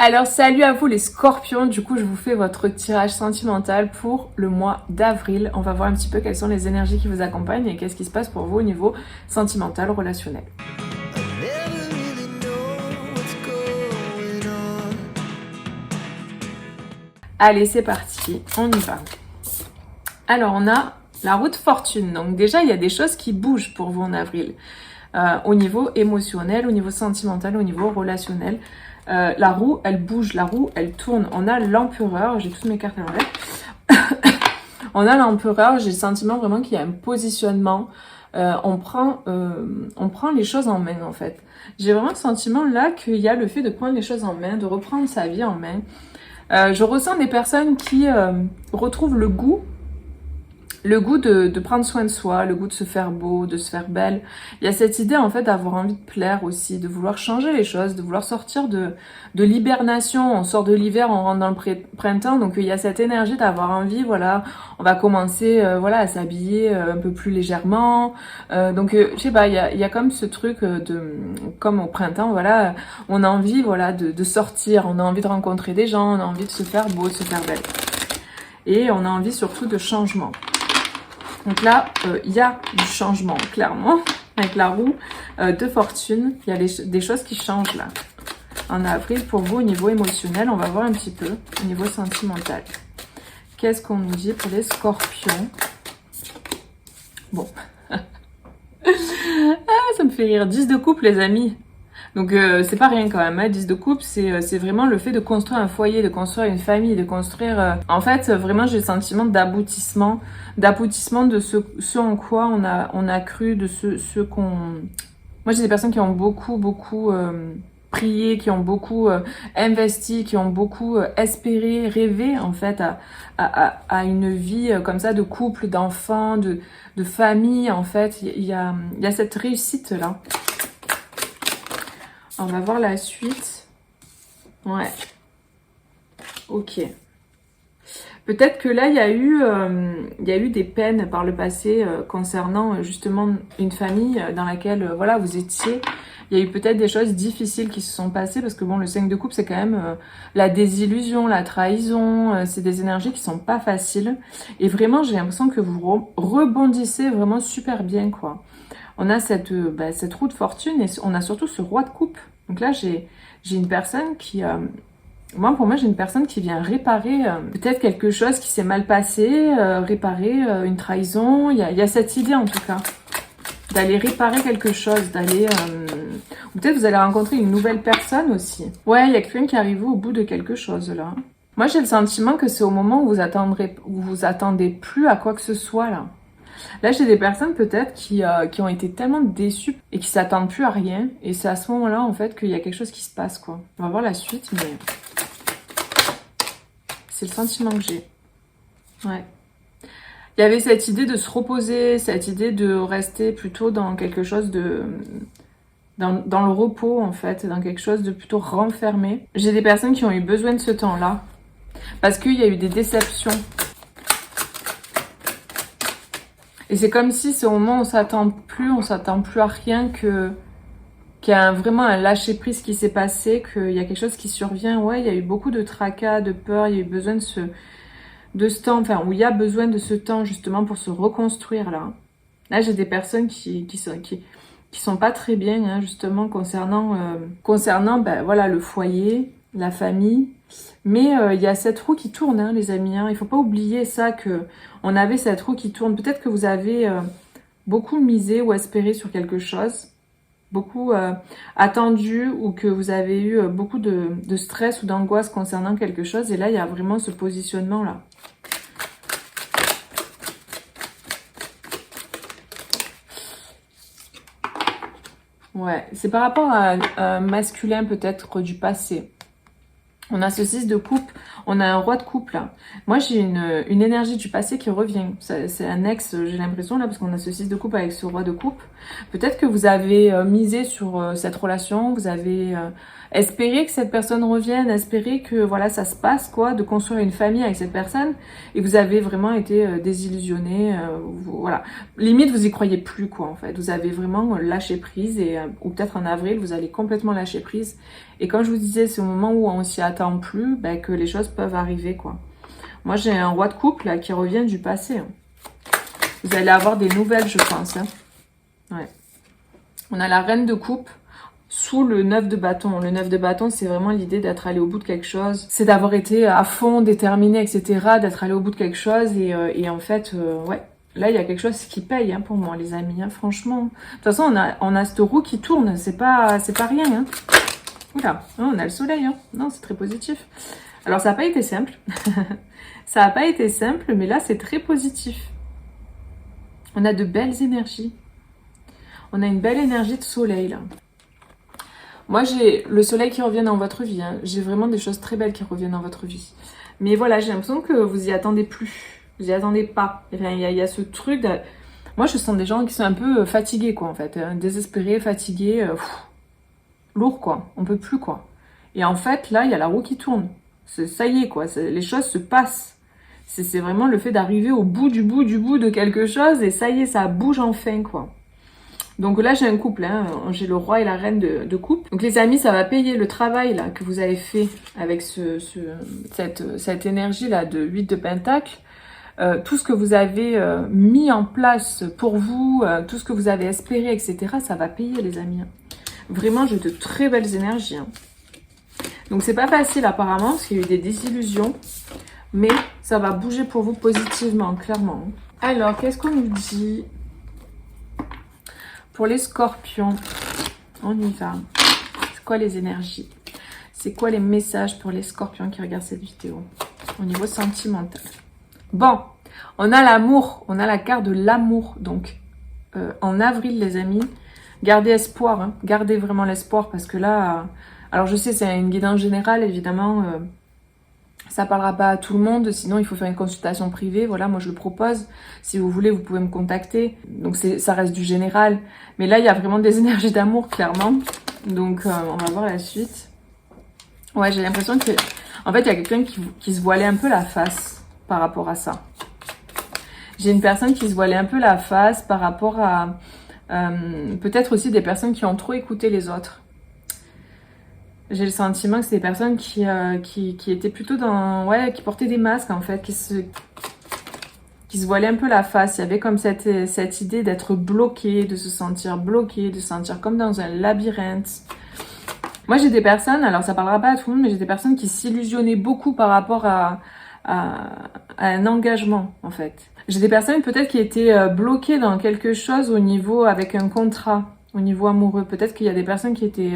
Alors salut à vous les scorpions, du coup je vous fais votre tirage sentimental pour le mois d'avril. On va voir un petit peu quelles sont les énergies qui vous accompagnent et qu'est-ce qui se passe pour vous au niveau sentimental, relationnel. Allez c'est parti, on y va. Alors on a la roue de fortune, donc déjà il y a des choses qui bougent pour vous en avril. Au niveau émotionnel, au niveau sentimental, au niveau relationnel. La roue, elle bouge, la roue, elle tourne. On a l'empereur, j'ai toutes mes cartes à l'envers. On a l'empereur, j'ai le sentiment vraiment qu'il y a un positionnement. On prend les choses en main en fait. J'ai vraiment le sentiment là qu'il y a le fait de prendre les choses en main, de reprendre sa vie en main. Je ressens des personnes qui retrouvent le goût de prendre soin de soi, le goût de se faire beau, de se faire belle. Il y a cette idée en fait d'avoir envie de plaire aussi, de vouloir changer les choses, de vouloir sortir de l'hibernation. On sort de l'hiver, on rentre dans le printemps, donc il y a cette énergie d'avoir envie, voilà, on va commencer à s'habiller un peu plus légèrement. Je sais pas, il y a comme ce truc comme au printemps, voilà, on a envie de sortir, on a envie de rencontrer des gens, on a envie de se faire beau, de se faire belle. Et on a envie surtout de changement. Donc là, il y a du changement, clairement, avec la roue de fortune. Il y a des choses qui changent là. En avril, pour vous, au niveau émotionnel, on va voir un petit peu au niveau sentimental. Qu'est-ce qu'on nous dit pour les scorpions? Bon. Ça me fait rire. 10 de coupe, les amis. Donc c'est pas rien quand même, hein. 10 de coupe, c'est vraiment le fait de construire un foyer, de construire une famille, de construire... En fait, vraiment, j'ai le sentiment d'aboutissement de ce en quoi on a cru, de ce qu'on... Moi, j'ai des personnes qui ont beaucoup prié, qui ont beaucoup investi, qui ont beaucoup espéré, rêvé en fait à une vie comme ça, de couple, d'enfants, de famille, en fait. Il y a cette réussite-là. On va voir la suite. Ouais. Ok. Peut-être que là, il y a eu des peines par le passé concernant justement une famille dans laquelle voilà, vous étiez. Il y a eu peut-être des choses difficiles qui se sont passées parce que bon, le 5 de coupe, c'est quand même la désillusion, la trahison. C'est des énergies qui sont pas faciles. Et vraiment, j'ai l'impression que vous rebondissez vraiment super bien, quoi. On a cette roue de fortune et on a surtout ce roi de coupe. Donc là, j'ai une personne qui... pour moi, j'ai une personne qui vient réparer peut-être quelque chose qui s'est mal passé, réparer une trahison. Il y a cette idée en tout cas, d'aller réparer quelque chose, d'aller... Ou peut-être vous allez rencontrer une nouvelle personne aussi. Ouais, il y a quelqu'un qui arrive au bout de quelque chose là. Moi, j'ai le sentiment que c'est au moment où vous attendez plus à quoi que ce soit là. Là, j'ai des personnes peut-être qui ont été tellement déçues et qui s'attendent plus à rien. Et c'est à ce moment-là, en fait, qu'il y a quelque chose qui se passe, quoi. On va voir la suite, mais c'est le sentiment que j'ai. Ouais. Il y avait cette idée de se reposer, cette idée de rester plutôt dans quelque chose de... Dans le repos, en fait, dans quelque chose de plutôt renfermé. J'ai des personnes qui ont eu besoin de ce temps-là parce qu'il y a eu des déceptions. Et c'est comme si c'est au moment où on s'attend plus à rien qu'il y a vraiment un lâcher-prise qui s'est passé, qu'il y a quelque chose qui survient. Ouais, il y a eu beaucoup de tracas, de peur, il y a eu besoin de ce temps, enfin, où il y a besoin de ce temps justement pour se reconstruire là. Là, j'ai des personnes qui sont pas très bien, hein, justement, concernant voilà, le foyer, la famille. Mais il y a cette roue qui tourne, hein, les amis. Hein. Il ne faut pas oublier ça, que on avait cette roue qui tourne. Peut-être que vous avez beaucoup misé ou espéré sur quelque chose, beaucoup attendu, ou que vous avez eu beaucoup de stress ou d'angoisse concernant quelque chose. Et là, il y a vraiment ce positionnement-là. Ouais, c'est par rapport à un masculin peut-être du passé. On a ce 6 de coupe, on a un roi de coupe là. Moi j'ai une énergie du passé qui revient. C'est un ex, j'ai l'impression là, parce qu'on a ce 6 de coupe avec ce roi de coupe. Peut-être que vous avez misé sur cette relation, vous avez espéré que cette personne revienne, espéré que voilà ça se passe quoi, de construire une famille avec cette personne, et vous avez vraiment été désillusionné. Voilà, limite vous y croyez plus quoi en fait. Vous avez vraiment lâché prise, ou peut-être en avril vous allez complètement lâcher prise Et comme je vous disais, c'est au moment où on s'y attend plus, ben, que les choses peuvent arriver, quoi. Moi, j'ai un roi de coupe, là, qui revient du passé. Hein. Vous allez avoir des nouvelles, je pense. Hein. Ouais. On a la reine de coupe sous le 9 de bâton. Le 9 de bâton, c'est vraiment l'idée d'être allé au bout de quelque chose. C'est d'avoir été à fond, déterminé, etc. D'être allé au bout de quelque chose. Et en fait, ouais. Là, il y a quelque chose qui paye hein, pour moi, les amis. Hein, franchement. De toute façon, on a cette roue qui tourne. C'est pas rien. Hein. Oula, on a le soleil. Hein. Non, c'est très positif. Alors, ça n'a pas été simple. Ça n'a pas été simple, mais là, c'est très positif. On a de belles énergies. On a une belle énergie de soleil, là. Moi, j'ai le soleil qui revient dans votre vie. Hein. J'ai vraiment des choses très belles qui reviennent dans votre vie. Mais voilà, j'ai l'impression que vous y attendez plus. Vous y attendez pas. Enfin, il y a ce truc de... Moi, je sens des gens qui sont un peu fatigués, quoi, en fait. Désespérés, fatigués. Lourd, quoi. On peut plus, quoi. Et en fait, là, il y a la roue qui tourne. Ça y est, quoi. Les choses se passent. C'est vraiment le fait d'arriver au bout de quelque chose. Et ça y est, ça bouge enfin, quoi. Donc là, j'ai un couple, hein. J'ai le roi et la reine de coupe. Donc les amis, ça va payer le travail là que vous avez fait avec cette énergie-là de 8 de pentacle. Tout ce que vous avez mis en place pour vous, tout ce que vous avez espéré, etc., ça va payer les amis. Vraiment, j'ai de très belles énergies. Hein. Donc c'est pas facile apparemment, parce qu'il y a eu des désillusions. Mais ça va bouger pour vous positivement, clairement. Alors, qu'est-ce qu'on nous dit ? Pour les scorpions, on y va. C'est quoi les énergies? C'est quoi les messages pour les scorpions qui regardent cette vidéo au niveau sentimental? Bon, on a l'amour, on a la carte de l'amour. Donc, en avril, les amis, gardez espoir. Hein, gardez vraiment l'espoir parce que là... alors, je sais, c'est une guidance générale, évidemment... ça parlera pas à tout le monde, sinon il faut faire une consultation privée. Voilà, moi je le propose. Si vous voulez, vous pouvez me contacter. Donc ça reste du général. Mais là, il y a vraiment des énergies d'amour, clairement. Donc on va voir la suite. Ouais, j'ai l'impression que... En fait, il y a quelqu'un qui se voilait un peu la face par rapport à ça. J'ai une personne qui se voilait un peu la face par rapport à... peut-être aussi des personnes qui ont trop écouté les autres. J'ai le sentiment que c'est des personnes qui étaient plutôt dans... Ouais, qui portaient des masques, en fait, qui se voilaient un peu la face. Il y avait comme cette idée d'être bloqué, de se sentir bloqué, de se sentir comme dans un labyrinthe. Moi, j'ai des personnes, alors ça parlera pas à tout le monde, mais j'ai des personnes qui s'illusionnaient beaucoup par rapport à un engagement, en fait. J'ai des personnes peut-être qui étaient bloquées dans quelque chose au niveau avec un contrat. Au niveau amoureux, peut-être qu'il y a des personnes qui étaient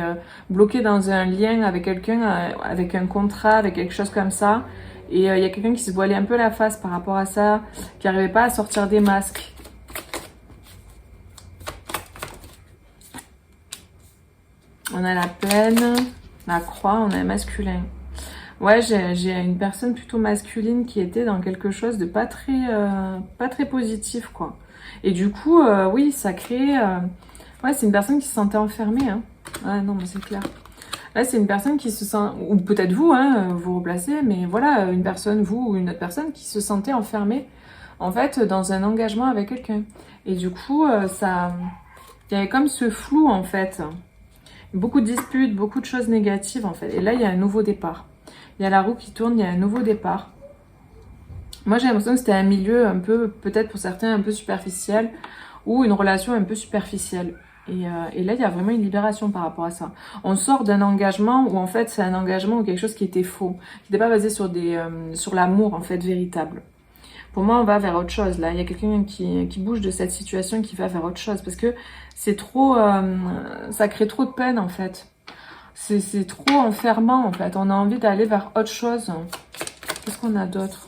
bloquées dans un lien avec quelqu'un, avec un contrat, avec quelque chose comme ça. Et il y a quelqu'un qui se voilait un peu la face par rapport à ça, qui n'arrivait pas à sortir des masques. On a la pleine, la croix, on a un masculin. Ouais, j'ai une personne plutôt masculine qui était dans quelque chose de pas très positif, quoi. Et du coup, oui, ça crée... Ouais, c'est une personne qui se sentait enfermée. Hein. Ouais, non, mais c'est clair. Là, c'est une personne qui se sent... Ou peut-être vous, hein, vous replacez. Mais voilà, une personne, vous ou une autre personne qui se sentait enfermée, en fait, dans un engagement avec quelqu'un. Et du coup, ça... Il y avait comme ce flou, en fait. Beaucoup de disputes, beaucoup de choses négatives, en fait. Et là, il y a un nouveau départ. Il y a la roue qui tourne, il y a un nouveau départ. Moi, j'ai l'impression que c'était un milieu un peu, peut-être pour certains, un peu superficiel. Ou une relation un peu superficielle. Et là, il y a vraiment une libération par rapport à ça. On sort d'un engagement où, en fait, c'est un engagement ou quelque chose qui était faux, qui n'était pas basé sur l'amour, en fait, véritable. Pour moi, on va vers autre chose, là. Il y a quelqu'un qui bouge de cette situation, qui va vers autre chose. Parce que c'est trop... ça crée trop de peine, en fait. C'est trop enfermant, en fait. On a envie d'aller vers autre chose. Qu'est-ce qu'on a d'autre ?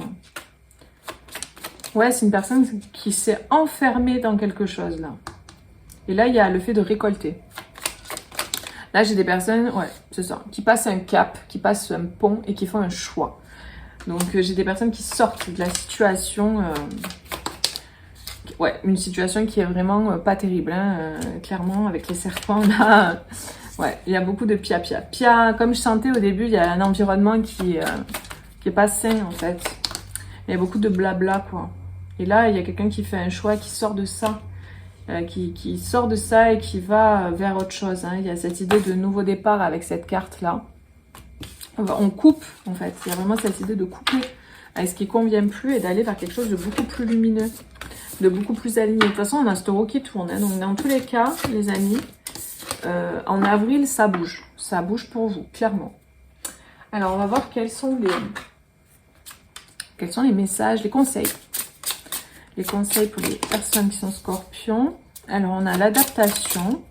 Ouais, c'est une personne qui s'est enfermée dans quelque chose, là. Et là, il y a le fait de récolter. Là, j'ai des personnes, ouais, c'est ça, qui passent un cap, qui passent un pont et qui font un choix. Donc, j'ai des personnes qui sortent de la situation... ouais, une situation qui est vraiment pas terrible, hein, clairement, avec les serpents, là. Ouais, il y a beaucoup de pia-pia. Pia, comme je sentais au début, il y a un environnement qui est pas sain, en fait. Il y a beaucoup de blabla, quoi. Et là, il y a quelqu'un qui fait un choix, qui sort de ça qui sort de ça et qui va vers autre chose. Hein. Il y a cette idée de nouveau départ avec cette carte-là. On coupe, en fait. Il y a vraiment cette idée de couper avec ce qui ne convient plus et d'aller vers quelque chose de beaucoup plus lumineux, de beaucoup plus aligné. De toute façon, on a ce taureau qui tourne. Hein. Donc, dans tous les cas, les amis, en avril, ça bouge. Ça bouge pour vous, clairement. Alors, on va voir quels sont les messages, les conseils. Les conseils pour les personnes qui sont scorpions. Alors, on a l'adaptation,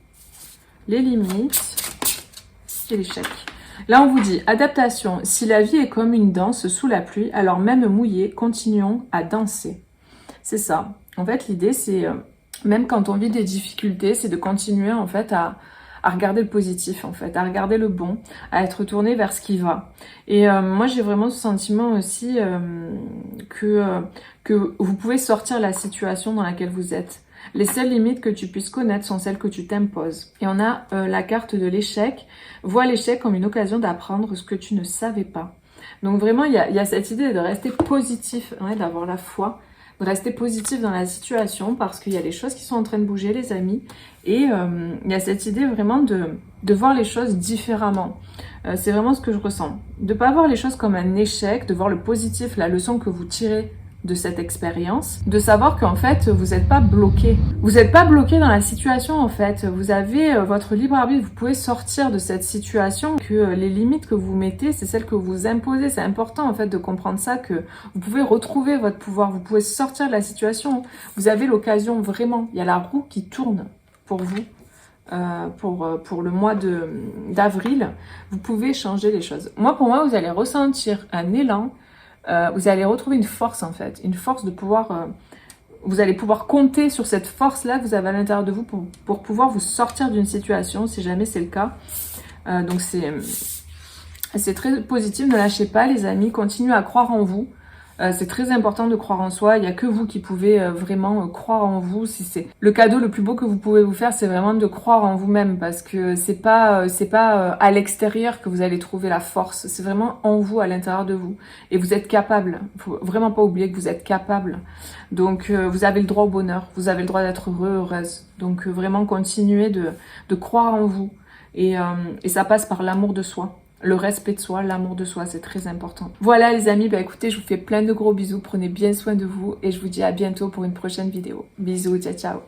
les limites et l'échec. Là, on vous dit, adaptation. Si la vie est comme une danse sous la pluie, alors même mouillée, continuons à danser. C'est ça. En fait, l'idée, c'est, même quand on vit des difficultés, c'est de continuer, en fait, à regarder le positif, en fait, à regarder le bon, à être tourné vers ce qui va. Et moi, j'ai vraiment ce sentiment aussi que vous pouvez sortir de la situation dans laquelle vous êtes. Les seules limites que tu puisses connaître sont celles que tu t'imposes. Et on a la carte de l'échec. Vois l'échec comme une occasion d'apprendre ce que tu ne savais pas. Donc vraiment, il y a cette idée de rester positif, ouais, d'avoir la foi, de rester positif dans la situation parce qu'il y a des choses qui sont en train de bouger, les amis. Et il y a cette idée vraiment de voir les choses différemment. C'est vraiment ce que je ressens. De ne pas voir les choses comme un échec, de voir le positif, la leçon que vous tirez de cette expérience, de savoir qu'en fait, vous n'êtes pas bloqué. Vous n'êtes pas bloqué dans la situation, en fait. Vous avez votre libre arbitre, vous pouvez sortir de cette situation, que les limites que vous mettez, c'est celles que vous imposez. C'est important, en fait, de comprendre ça, que vous pouvez retrouver votre pouvoir, vous pouvez sortir de la situation. Vous avez l'occasion, vraiment, il y a la roue qui tourne pour vous. Pour le mois d'avril, vous pouvez changer les choses. Pour moi, vous allez ressentir un élan. Vous allez retrouver une force, en fait, une force de pouvoir, vous allez pouvoir compter sur cette force-là que vous avez à l'intérieur de vous pour pouvoir vous sortir d'une situation, si jamais c'est le cas. Donc c'est très positif, ne lâchez pas les amis, continuez à croire en vous. C'est très important de croire en soi, il n'y a que vous qui pouvez vraiment croire en vous. Si c'est le cadeau le plus beau que vous pouvez vous faire, c'est vraiment de croire en vous-même, parce que c'est pas à l'extérieur que vous allez trouver la force, c'est vraiment en vous, à l'intérieur de vous. Et vous êtes capable, faut vraiment pas oublier que vous êtes capable. Donc vous avez le droit au bonheur, vous avez le droit d'être heureux, heureuse. Donc vraiment continuez de croire en vous. Et ça passe par l'amour de soi. Le respect de soi, l'amour de soi, c'est très important. Voilà les amis, écoutez, je vous fais plein de gros bisous, prenez bien soin de vous et je vous dis à bientôt pour une prochaine vidéo. Bisous, ciao ciao.